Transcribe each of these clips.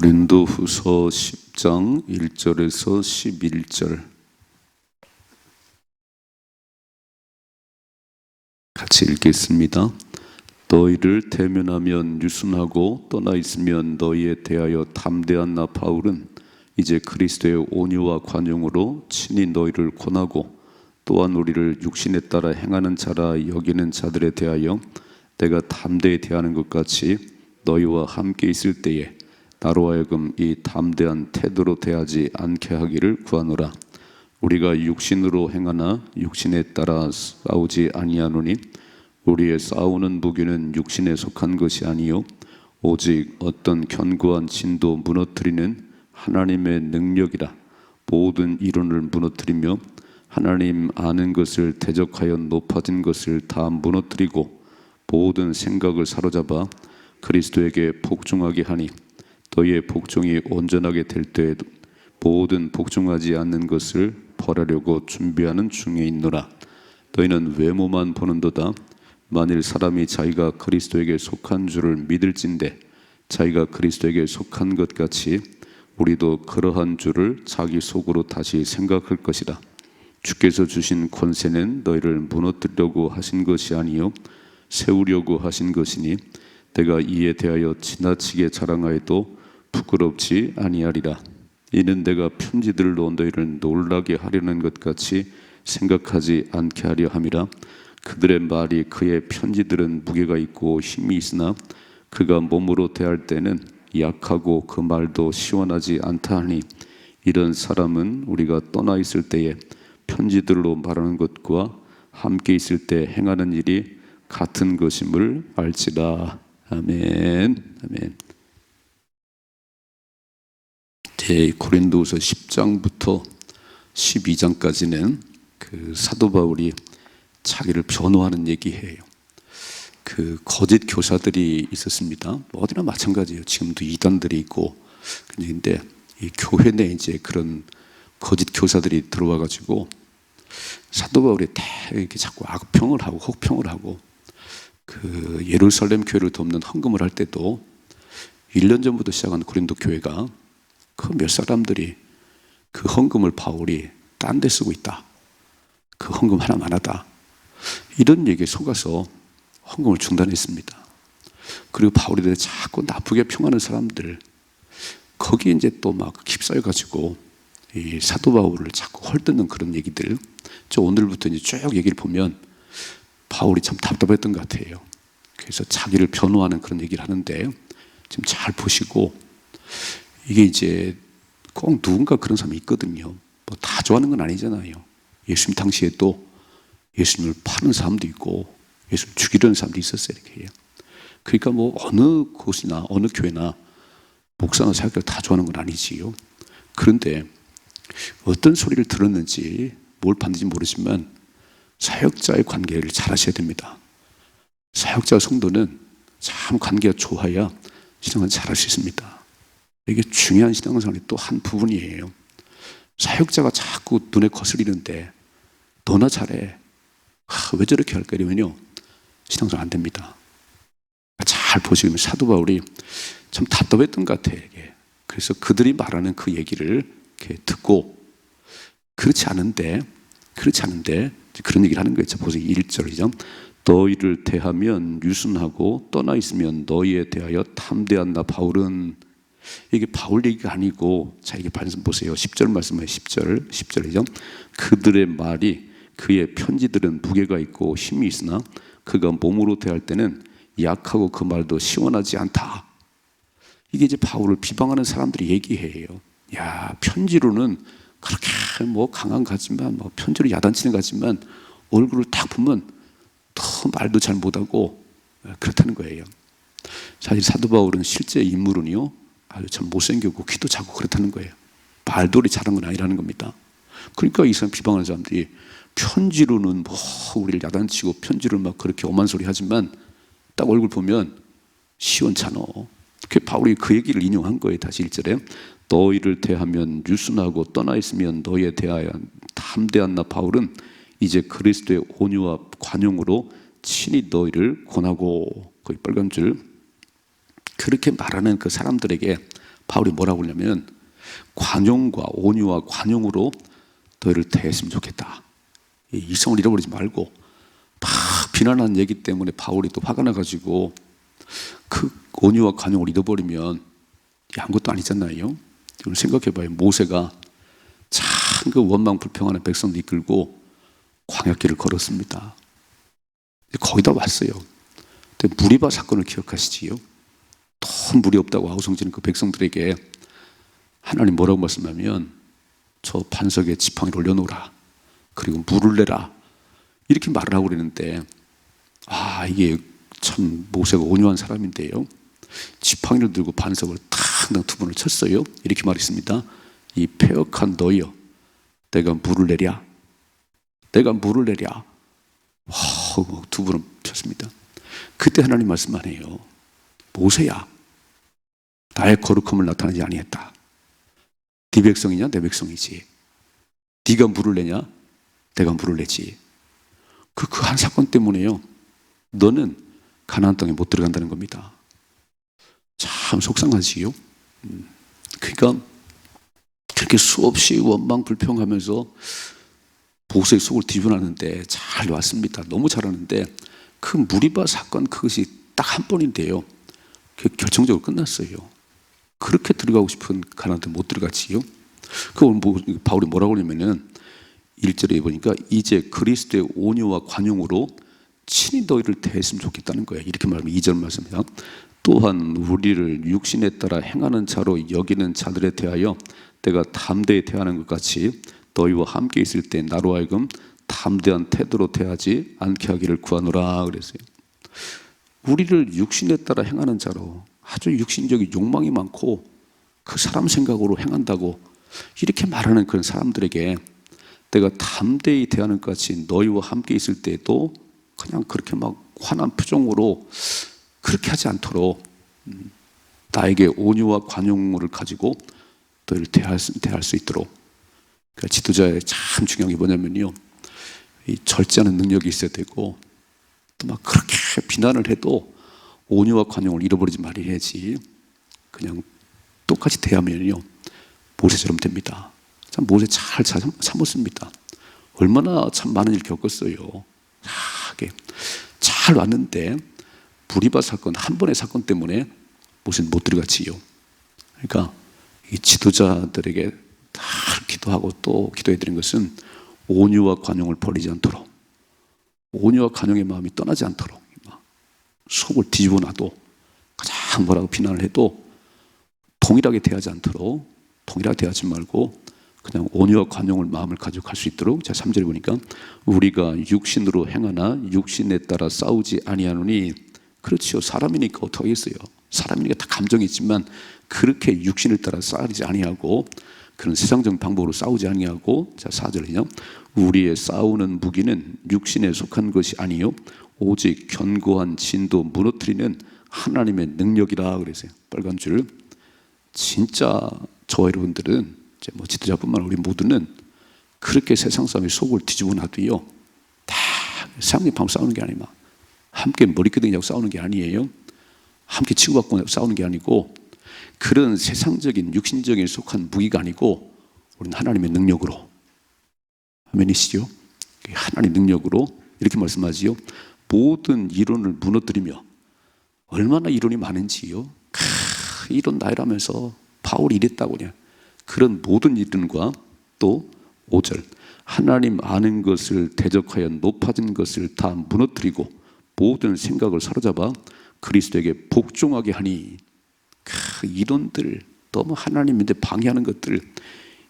고린도후서 10장 1절에서 11절 같이 읽겠습니다. 너희를 대면하면 유순하고 떠나 있으면 너희에 대하여 담대한 나 바울은 이제 그리스도의 온유와 관용으로 친히 너희를 권하고 또한 우리를 육신에 따라 행하는 자라 여기는 자들에 대하여 내가 담대히 대하는 것 같이 너희와 함께 있을 때에 나로 하여금 이 담대한 태도로 대하지 않게 하기를 구하노라. 우리가 육신으로 행하나 육신에 따라 싸우지 아니하노니 우리의 싸우는 무기는 육신에 속한 것이 아니요 오직 어떤 견고한 진도 무너뜨리는 하나님의 능력이라. 모든 이론을 무너뜨리며 하나님 아는 것을 대적하여 높아진 것을 다 무너뜨리고 모든 생각을 사로잡아 그리스도에게 복종하게 하니 너희의 복종이 온전하게 될 때에도 모든 복종하지 않는 것을 벌하려고 준비하는 중에 있노라. 너희는 외모만 보는도다. 만일 사람이 자기가 그리스도에게 속한 줄을 믿을진대 자기가 그리스도에게 속한 것 같이 우리도 그러한 줄을 자기 속으로 다시 생각할 것이라. 주께서 주신 권세는 너희를 무너뜨리려고 하신 것이 아니요 세우려고 하신 것이니 내가 이에 대하여 지나치게 자랑하여도 부끄럽지 아니하리라. 이는 내가 편지들로 너희를 놀라게 하려는 것 같이 생각하지 않게 하려 함이라. 그들의 말이 그의 편지들은 무게가 있고 힘이 있으나 그가 몸으로 대할 때는 약하고 그 말도 시원하지 않다 하니 이런 사람은 우리가 떠나 있을 때에 편지들로 말하는 것과 함께 있을 때 행하는 일이 같은 것임을 알지라. 아멘. 아멘. 고린도후서 10장부터 12장까지는 그 사도 바울이 자기를 변호하는 얘기예요. 그 거짓 교사들이 있었습니다. 어디나 마찬가지예요. 지금도 이단들이 있고. 근데 이 교회 내에 이제 그런 거짓 교사들이 들어와 가지고 사도 바울이 이렇게 자꾸 악평을 하고 혹평을 하고 그 예루살렘 교회를 돕는 헌금을 할 때도 1년 전부터 시작한 고린도 교회가 그 몇 사람들이 그 헌금을 바울이 딴 데 쓰고 있다. 그 헌금 하나만 하다. 이런 얘기에 속아서 헌금을 중단했습니다. 그리고 바울에 대해 자꾸 나쁘게 평하는 사람들 거기에 이제 또 막 휩싸여가지고 이 사도 바울을 자꾸 헐뜯는 그런 얘기들. 저 오늘부터 이제 쭉 얘기를 보면 바울이 참 답답했던 것 같아요. 그래서 자기를 변호하는 그런 얘기를 하는데 지금 잘 보시고 이게 이제 꼭 누군가 그런 사람이 있거든요. 뭐 다 좋아하는 건 아니잖아요. 예수님 당시에도 예수님을 파는 사람도 있고 예수를 죽이려는 사람도 있었어요. 이렇게. 그러니까 뭐 어느 곳이나 어느 교회나 목사나 사역자를 다 좋아하는 건 아니지요. 그런데 어떤 소리를 들었는지 뭘 봤는지 모르지만 사역자의 관계를 잘 하셔야 됩니다. 사역자와 성도는 참 관계가 좋아야 신앙을 잘 할 수 있습니다. 이게 중요한 신앙생활의 또 한 부분이에요. 사역자가 자꾸 눈에 거슬리는데 너나 잘해. 왜 저렇게 할까 이러면요 신앙생활 안 됩니다. 잘 보시면 사도 바울이 참 답답했던 것 같아요. 이게. 그래서 그들이 말하는 그 얘기를 이렇게 듣고 그렇지 않은데 그런 얘기를 하는 거예요. 자, 보세요. 1절이죠. 너희를 대하면 유순하고 떠나 있으면 너희에 대하여 담대한 나 바울은 이게 바울 얘기가 아니고 자 이게 말씀 보세요. 10절 말씀에 10절이죠. 그들의 말이 그의 편지들은 무게가 있고 힘이 있으나 그가 몸으로 대할 때는 약하고 그 말도 시원하지 않다. 이게 이제 바울을 비방하는 사람들이 얘기해요. 야 편지로는 그렇게 뭐 강한 것 같지만 뭐 편지로 야단치는 것 같지만 얼굴을 딱 보면 더 말도 잘 못하고 그렇다는 거예요. 사실 사도 바울은 실제 인물은요 아주 참 못생겼고 키도 작고 그렇다는 거예요. 말돌이 잘한 건 아니라는 겁니다. 그러니까 이 사람 비방하는 사람들이 편지로는 뭐 우리를 야단치고 편지로 막 그렇게 오만 소리 하지만 딱 얼굴 보면 시원찮어. 그 바울이 그 얘기를 인용한 거예요. 다시 1절에 너희를 대하면 유순하고 떠나 있으면 너희에 대하여 담대한 나 바울은 이제 그리스도의 온유와 관용으로 친히 너희를 권하고 거기 빨간 줄 그렇게 말하는 그 사람들에게 바울이 뭐라고 하냐면 관용과 온유와 관용으로 너희를 대했으면 좋겠다. 이성을 잃어버리지 말고, 막 비난하는 얘기 때문에 바울이 또 화가 나가지고 그 온유와 관용을 잃어버리면 아무것도 아니잖아요. 여러분 생각해봐요. 모세가 참 그 원망 불평하는 백성들 이끌고 광야길을 걸었습니다. 거의 다 왔어요. 근데 무리바 사건을 기억하시지요? 더 물이 없다고 아우성지는 그 백성들에게 하나님 뭐라고 말씀하면 저 반석에 지팡이를 올려놓으라, 그리고 물을 내라, 이렇게 말을 하고 그러는데, 이게 참 모세가 온유한 사람인데요, 지팡이를 들고 반석을 탁 두 번을 쳤어요. 이렇게 말했습니다. 이 패역한 너희여, 내가 물을 내랴, 내가 물을 내랴. 두 번을 쳤습니다. 그때 하나님 말씀하네요. 모세야, 나의 거룩함을 나타나지 아니했다. 네 백성이냐? 내 백성이지. 네가 물을 내냐? 내가 물을 내지. 그 한 사건 때문에요, 너는 가나안 땅에 못 들어간다는 겁니다. 참 속상하지요. 그러니까 그렇게 수없이 원망 불평하면서 모세의 속을 뒤집어놨는데 잘 왔습니다. 너무 잘하는데 그 무리바 사건, 그것이 딱 한 번인데요, 결정적으로 끝났어요. 그렇게 들어가고 싶은 가나안 땅에 못 들어갔지요. 바울이 뭐라고 하냐면은 1절에 보니까 이제 그리스도의 온유와 관용으로 친히 너희를 대했으면 좋겠다는 거예요. 이렇게 말하면 2절 말씀입니다. 또한 우리를 육신에 따라 행하는 자로 여기는 자들에 대하여 내가 담대히 대하는 것 같이 너희와 함께 있을 때 나로 하여금 담대한 태도로 대하지 않게 하기를 구하노라 그랬어요. 우리를 육신에 따라 행하는 자로, 아주 육신적인 욕망이 많고 그 사람 생각으로 행한다고 이렇게 말하는 그런 사람들에게 내가 담대히 대하는 것 같이 너희와 함께 있을 때도 그냥 그렇게 막 환한 표정으로 그렇게 하지 않도록 나에게 온유와 관용을 가지고 너희를 대할 수 있도록. 그러니까 지도자의 참 중요한 게 뭐냐면요, 이 절제하는 능력이 있어야 되고, 또 막 그렇게 비난을 해도 온유와 관용을 잃어버리지 말아야지. 그냥 똑같이 대하면요 모세처럼 됩니다. 참 모세 잘 참았습니다. 얼마나 참 많은 일 겪었어요. 잘 왔는데 무리바 사건, 한 번의 사건 때문에 모세는 못 들어갔지요. 그러니까 이 지도자들에게 다 기도하고 또 기도해 드린 것은 온유와 관용을 버리지 않도록, 온유와 관용의 마음이 떠나지 않도록, 속을 뒤집어 놔도 가장 뭐라고 비난을 해도 동일하게 대하지 않도록, 동일하게 대하지 말고 그냥 온유와 관용을 마음을 가지고 갈 수 있도록. 자 3절에 보니까 우리가 육신으로 행하나 육신에 따라 싸우지 아니하노니. 그렇지요, 사람이니까 어떻게 하겠어요. 사람이니까 다 감정이 있지만 그렇게 육신을 따라 싸우지 아니하고, 그런 세상적인 방법으로 싸우지 아니하고. 자 4절은요, 우리의 싸우는 무기는 육신에 속한 것이 아니요 오직 견고한 진도 무너뜨리는 하나님의 능력이라 그랬어요. 빨간 줄. 진짜 저와 여러분들은, 뭐 지도자뿐만 우리 모두는 그렇게 세상 사람의 속을 뒤집어 놔도요, 다 세상의 방법 싸우는 게 아니라 함께 머리끄댕이하고 싸우는 게 아니에요. 함께 치고받고 싸우는 게 아니고, 그런 세상적인 육신적인 속한 무기가 아니고 우리는 하나님의 능력으로. 아멘이시죠? 하나님의 능력으로 이렇게 말씀하지요. 모든 이론을 무너뜨리며. 얼마나 이론이 많은지요. 이론 나열하면서 바울이 이랬다고 그냥. 그런 모든 이론과 또 5절 하나님 아는 것을 대적하여 높아진 것을 다 무너뜨리고 모든 생각을 사로잡아 그리스도에게 복종하게 하니. 이론들, 너무 하나님인데 방해하는 것들,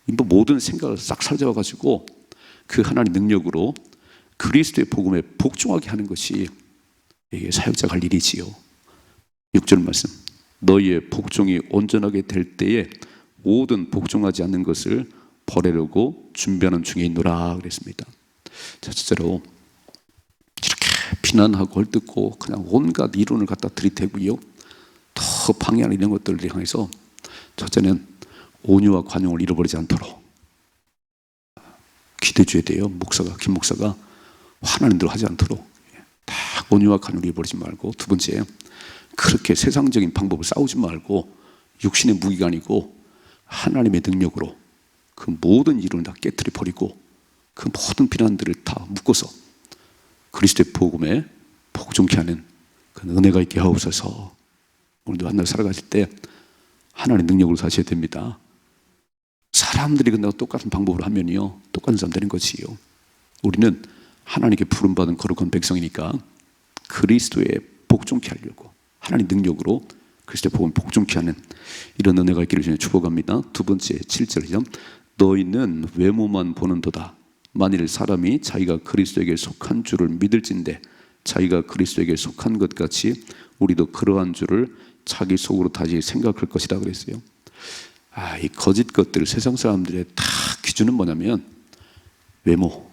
모든 생각을 싹 사로잡아가지고 그 하나님 능력으로 그리스도의 복음에 복종하게 하는 것이 이게 사역자가 할 일이지요. 6절 말씀, 너희의 복종이 온전하게 될 때에 모든 복종하지 않는 것을 버리려고 준비하는 중에 있노라 그랬습니다. 자, 첫째로 이렇게 비난하고 헐뜯고 그냥 온갖 이론을 갖다 들이대고요, 더 방해하는 이런 것들을 향해서 첫째는 온유와 관용을 잃어버리지 않도록 기도해 줘야 돼요. 김 목사가 화나는 대로 하지 않도록 다 온유와 관용을 잃어버리지 말고, 두 번째 그렇게 세상적인 방법을 싸우지 말고 육신의 무기가 아니고 하나님의 능력으로 그 모든 이론을 다 깨트려 버리고 그 모든 비난들을 다 묶어서 그리스도의 복음에 복종케 하는 그 은혜가 있게 하옵소서. 오늘도 한 날 살아가실 때 하나님의 능력으로 사셔야 됩니다. 사람들이 끝나고 똑같은 방법으로 하면요 똑같은 사람 되는 것이요. 우리는 하나님께 부름받은 거룩한 백성이니까 그리스도에 복종케 하려고 하나님 능력으로 그리스도의 복음에 복종케 하는 이런 은혜가 있기를 주님 축복합니다. 두 번째 7절이죠. 너희는 외모만 보는도다. 만일 사람이 자기가 그리스도에게 속한 줄을 믿을진대 자기가 그리스도에게 속한 것 같이 우리도 그러한 줄을 자기 속으로 다시 생각할 것이라 그랬어요. 이 거짓 것들 세상 사람들의 다 기준은 뭐냐면 외모,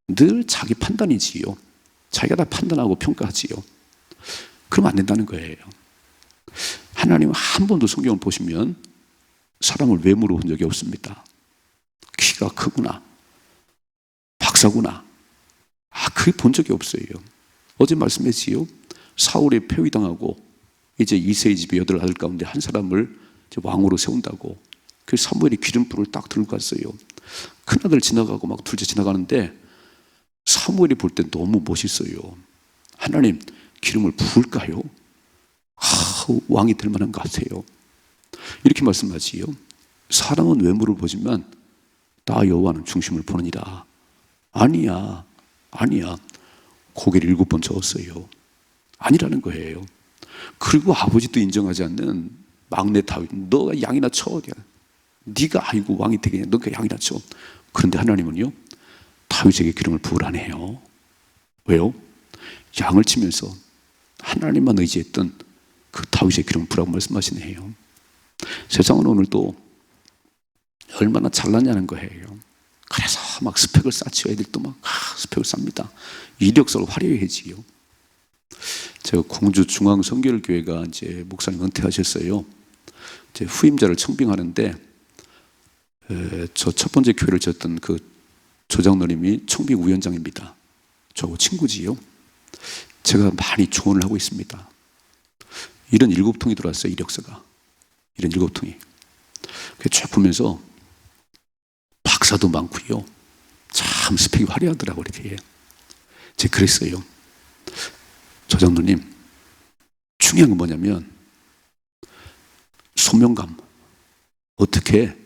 늘 자기 판단이지요. 자기가 다 판단하고 평가하지요. 그러면 안 된다는 거예요. 하나님은 한 번도 성경을 보시면 사람을 외모로 본 적이 없습니다. 키가 크구나, 박사구나, 그게 본 적이 없어요. 어제 말씀했지요. 사울이 폐위당하고 이제 이새의 집의 8 아들 가운데 한 사람을 왕으로 세운다고. 그 사무엘이 기름불을 딱 들고 갔어요. 큰아들 지나가고 막 둘째 지나가는데 사무엘이 볼 때 너무 멋있어요. 하나님 기름을 부을까요? 왕이 될 만한 것 같아요. 이렇게 말씀하지요. 사람은 외모를 보지만 나 여호와는 중심을 보느니라. 아니야. 고개를 7번 저었어요. 아니라는 거예요. 그리고 아버지도 인정하지 않는 막내 다윗, 너가 양이나 쳐. 네가 아이고 왕이 되겠냐. 너가 양이나 쳐. 그런데 하나님은요 다윗에게 기름을 부으라네요. 왜요? 양을 치면서 하나님만 의지했던 그 다윗의 기름을 부으라고 말씀하시네요. 세상은 오늘도 얼마나 잘났냐는 거예요. 그래서 막 스펙을 쌓지요. 애들도 막 스펙을 쌓습니다. 이력서를 화려해지요. 제가 공주 중앙성결교회가 이제 목사님 은퇴하셨어요. 이제 후임자를 청빙하는데 저 첫 번째 교회를 졌던 그 조장로님이 청빙 위원장입니다. 저하고 친구지요. 제가 많이 조언을 하고 있습니다. 77통이 들어왔어요. 이력서가 77통이. 쭉 보면서 박사도 많고요. 참 스펙이 화려하더라고요. 이렇게. 제가 그랬어요. 조장로님, 중요한 건 뭐냐면 소명감. 어떻게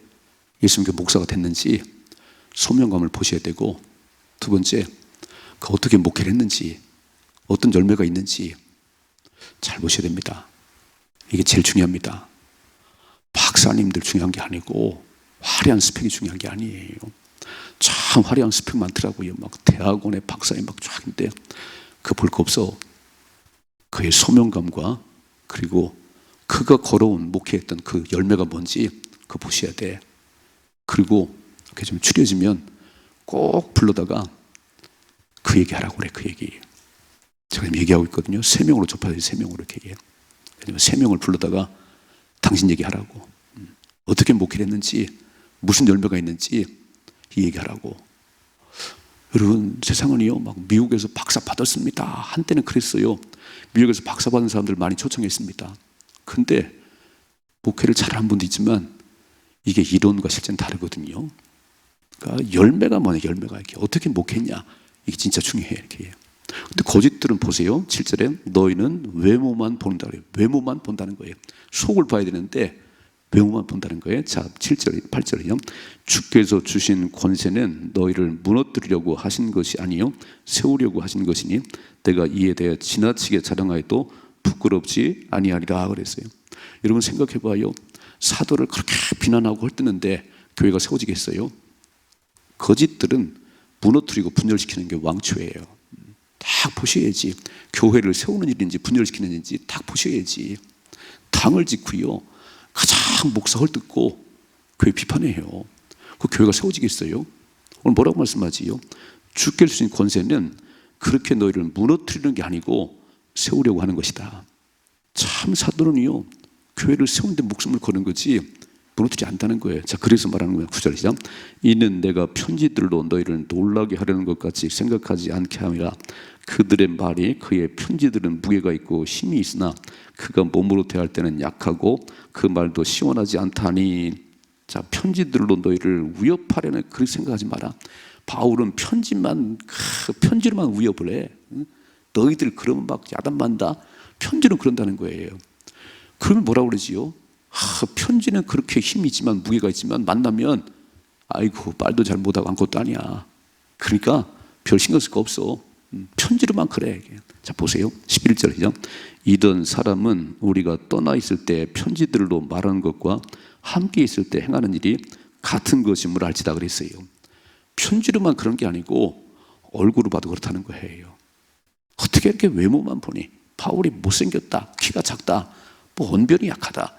예수님께 목사가 됐는지 소명감을 보셔야 되고, 두 번째, 그 어떻게 목회를 했는지, 어떤 열매가 있는지 잘 보셔야 됩니다. 이게 제일 중요합니다. 박사님들 중요한 게 아니고 화려한 스펙이 중요한 게 아니에요. 참 화려한 스펙 많더라고요. 막 대학원에 박사님 막 쫙 있는데 그거 볼 거 없어. 그의 소명감과 그리고 그가 걸어온 목회했던 그 열매가 뭔지 그거 보셔야 돼. 그리고 그게 좀 추려지면 꼭 불러다가 그 얘기 하라고 그래. 그 얘기. 제가 지금 얘기하고 있거든요. 3명으로 좁혀야 돼. 3명으로 이렇게 얘기해요. 3명을 불러다가 당신 얘기하라고. 어떻게 목회를 했는지, 무슨 열매가 있는지 이 얘기하라고. 여러분, 세상은요 막 미국에서 박사 받았습니다. 한때는 그랬어요. 미국에서 박사 받은 사람들 많이 초청했습니다. 근데 목회를 잘하는 분도 있지만 이게 이론과 실제는 다르거든요. 그러니까 열매가 뭐냐, 열매가 이렇게 어떻게 목회했냐, 이게 진짜 중요해. 이렇게. 근데 거짓들은 보세요. 7절에 너희는 외모만 본다 그래요. 외모만 본다는 거예요. 속을 봐야 되는데 외모만 본다는 거예요. 자, 7절, 8절이요. 주께서 주신 권세는 너희를 무너뜨리려고 하신 것이 아니요 세우려고 하신 것이니 내가 이에 대해 지나치게 자랑하여도 부끄럽지 아니하리라 그랬어요. 여러분 생각해 봐요. 사도를 그렇게 비난하고 헐뜯는데 교회가 세워지겠어요? 거짓들은 무너뜨리고 분열시키는 게 왕초예요. 딱 보셔야지. 교회를 세우는 일인지 분열시키는 일인지 딱 보셔야지. 당을 짓고요 가장 목사 헐뜯고 교회 비판해요. 그 교회가 세워지겠어요? 오늘 뭐라고 말씀하지요? 주께 주신 권세는 그렇게 너희를 무너뜨리는 게 아니고 세우려고 하는 것이다. 참 사도는요 교회를 세우는데 목숨을 거는 거지 무너뜨리지 않는다는 거예요. 자, 그래서 말하는 거예요. 9절 시작. 이는 내가 편지들로 너희를 놀라게 하려는 것 같이 생각하지 않게 함이라. 그들의 말이 그의 편지들은 무게가 있고 힘이 있으나 그가 몸으로 대할 때는 약하고 그 말도 시원하지 않다니. 자, 편지들로 너희를 위협하려는 그렇게 생각하지 마라. 바울은 편지로만 위협을 해. 너희들 그러면 막 야단만다. 편지로 그런다는 거예요. 그러면 뭐라고 그러지요? 편지는 그렇게 힘이 있지만 무게가 있지만 만나면 아이고 말도 잘 못하고 아무것도 아니야. 그러니까 별 신경 쓸 거 없어. 편지로만 그래. 자, 보세요. 11절이죠. 이던 사람은 우리가 떠나 있을 때 편지들로 말하는 것과 함께 있을 때 행하는 일이 같은 것임을 알지다 그랬어요. 편지로만 그런 게 아니고 얼굴을 봐도 그렇다는 거예요. 어떻게 이렇게 외모만 보니 바울이 못생겼다, 키가 작다, 뭐 언변이 약하다,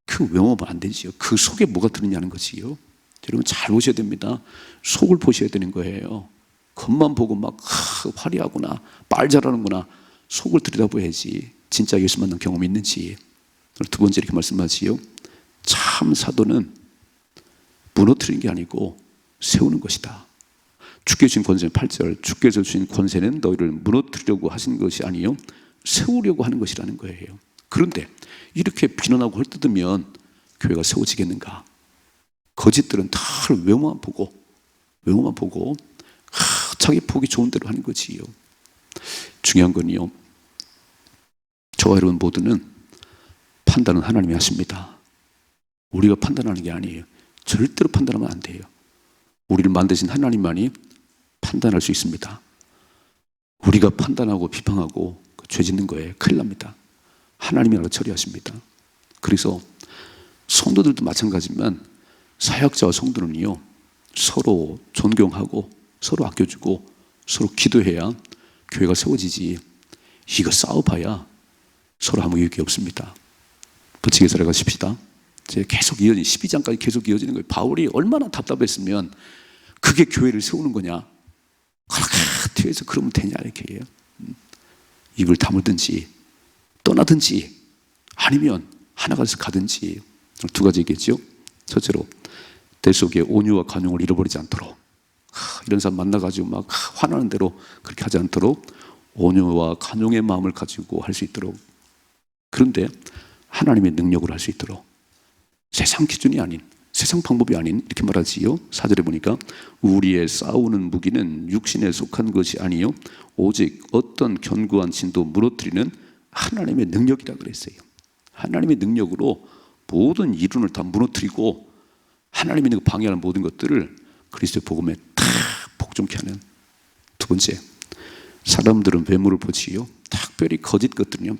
그 외모만 안 되지요. 그 속에 뭐가 들었냐는 거지요. 여러분 잘 보셔야 됩니다. 속을 보셔야 되는 거예요. 겉만 보고 막 화려하구나, 말 잘하는구나, 속을 들여다봐야지 진짜 예수 만난 경험이 있는지. 두 번째 이렇게 말씀하지요. 참 사도는 무너뜨리는 게 아니고 세우는 것이다. 주께 주신 권세는 8절, 주께서 주신 권세는 너희를 무너뜨리려고 하신 것이 아니요 세우려고 하는 것이라는 거예요. 그런데 이렇게 비난하고 헐뜯으면 교회가 세워지겠는가? 거짓들은 다 외모만 보고 자기 보기 좋은 대로 하는 거지요. 중요한 건요, 저와 여러분 모두는 판단은 하나님이 하십니다. 우리가 판단하는 게 아니에요. 절대로 판단하면 안 돼요. 우리를 만드신 하나님만이 판단할 수 있습니다. 우리가 판단하고 비방하고 죄 짓는 거예요. 큰일 납니다. 하나님이 알아서 처리하십니다. 그래서 성도들도 마찬가지지만 사역자와 성도는요, 서로 존경하고 서로 아껴주고 서로 기도해야 교회가 세워지지. 이거 싸워봐야 서로 아무 유익이 없습니다. 버티게 살아가십시다. 계속 12장까지 계속 이어지는 거예요. 바울이 얼마나 답답했으면 그게 교회를 세우는 거냐. 그렇게 뒤에서 그러면 되냐 이렇게 해요. 입을 다물든지 떠나든지 아니면 하나가 돼서 가든지. 두 가지 얘기했죠. 첫째로 때 속에 온유와 간용을 잃어버리지 않도록, 이런 사람 만나가지고 막 화나는 대로 그렇게 하지 않도록 온유와 간용의 마음을 가지고 할 수 있도록. 그런데 하나님의 능력으로 할 수 있도록, 세상 기준이 아닌, 세상 방법이 아닌, 이렇게 말하지요. 4절에 보니까 우리의 싸우는 무기는 육신에 속한 것이 아니요 오직 어떤 견고한 진도 무너뜨리는 하나님의 능력이라 그랬어요. 하나님의 능력으로 모든 이론을 다 무너뜨리고 하나님이 있는 방해하는 모든 것들을 그리스도의 복음에 다 복종케 하는. 두 번째, 사람들은 외모를 보지요. 특별히 거짓 것들은요,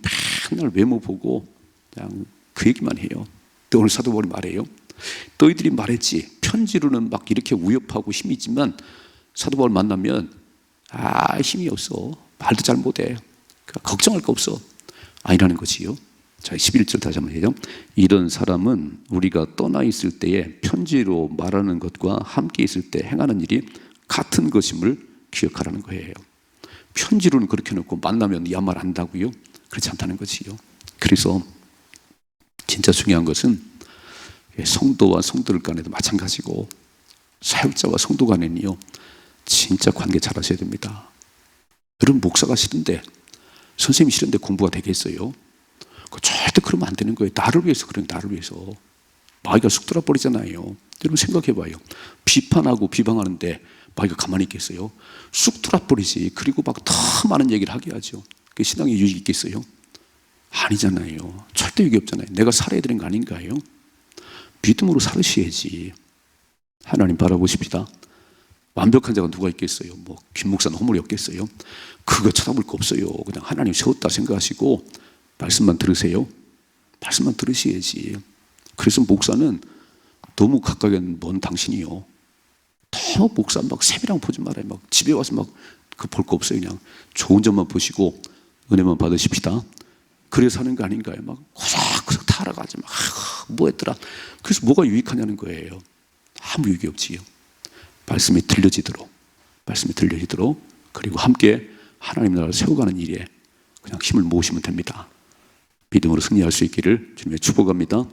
맨날 외모 보고 그냥 그 얘기만 해요. 또 오늘 사도 바울이 말해요. 너희들이 말했지, 편지로는 막 이렇게 위협하고 힘이 있지만 사도 바울 만나면 힘이 없어, 말도 잘 못해, 그러니까 걱정할 거 없어, 아니라는 거지요. 자, 11절 다시 한번 해요. 이런 사람은 우리가 떠나 있을 때에 편지로 말하는 것과 함께 있을 때 행하는 일이 같은 것임을 기억하라는 거예요. 편지로는 그렇게 해놓고 만나면 이 말 안다고요? 그렇지 않다는 거지요. 그래서 진짜 중요한 것은 성도와 성도들 간에도 마찬가지고 사역자와 성도 간에는요, 진짜 관계 잘 하셔야 됩니다. 여러분 목사가 싫은데, 선생님이 싫은데 공부가 되겠어요? 절대 그러면 안 되는 거예요. 나를 위해서 그래요. 나를 위해서. 마귀가 쑥 들어버리잖아요. 여러분 생각해봐요. 비판하고 비방하는데 마귀가 가만히 있겠어요? 쑥 들어버리지. 그리고 막 더 많은 얘기를 하게 하죠. 그 신앙에 유익이 있겠어요? 아니잖아요. 절대 유익이 없잖아요. 내가 살아야 되는 거 아닌가요? 믿음으로 살으셔야지. 하나님 바라보십시다. 완벽한 자가 누가 있겠어요? 뭐 김 목사는 허물이 없겠어요? 그거 쳐다볼 거 없어요. 그냥 하나님 세웠다 생각하시고 말씀만 들으세요. 말씀만 들으셔야지. 그래서 목사는 너무 가까이 먼 당신이요, 더 목사 막 세배랑 보지 말아요. 막 집에 와서 막 그 볼 거 없어요. 그냥 좋은 점만 보시고 은혜만 받으십시다. 그래서 하는 거 아닌가요? 막 고작고작 다 알아가지 막 뭐 했더라. 그래서 뭐가 유익하냐는 거예요. 아무 유익이 없지요. 말씀이 들려지도록 그리고 함께 하나님 나라를 세워가는 일에 그냥 힘을 모으시면 됩니다. 믿음으로 승리할 수 있기를 주님의 축복합니다.